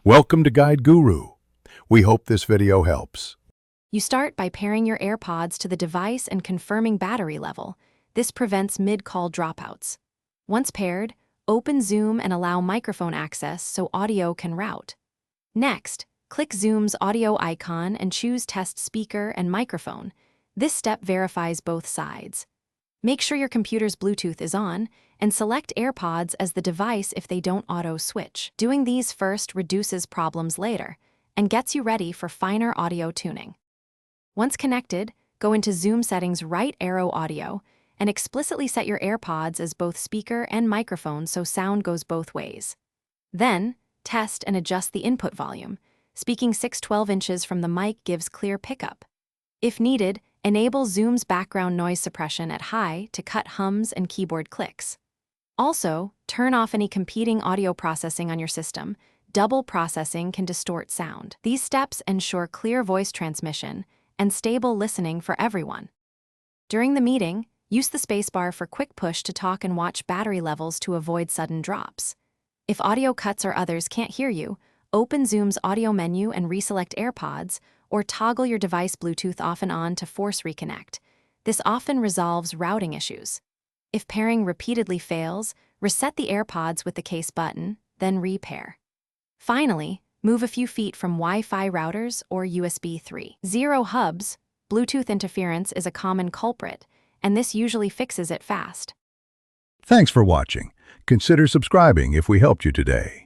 Welcome to Guide Guru. We hope this video helps. You start by pairing your Airpods to the device and confirming battery level. This prevents mid-call dropouts. Once paired, open Zoom and allow microphone access so audio can route. Next, click Zoom's audio icon and choose Test Speaker and Microphone. This step verifies both sides. Make sure your computer's Bluetooth is on, and select Airpods as the device if they don't auto-switch. Doing these first reduces problems later, and gets you ready for finer audio tuning. Once connected, go into Zoom settings, right arrow audio, and explicitly set your Airpods as both speaker and microphone so sound goes both ways. Then, test and adjust the input volume. Speaking 6-12 inches from the mic gives clear pickup. If needed, enable Zoom's background noise suppression at high to cut hums and keyboard clicks. Also, turn off any competing audio processing on your system. Double processing can distort sound. These steps ensure clear voice transmission and stable listening for everyone. During the meeting, use the spacebar for quick push to talk and watch battery levels to avoid sudden drops. If audio cuts or others can't hear you, open Zoom's audio menu and reselect Airpods, or toggle your device Bluetooth off and on to force reconnect. This often resolves routing issues. If pairing repeatedly fails, reset the Airpods with the case button, then repair. Finally, move a few feet from Wi-Fi routers or USB 3.0 hubs. Bluetooth interference is a common culprit, and this usually fixes it fast. Thanks for watching. Consider subscribing if we helped you today.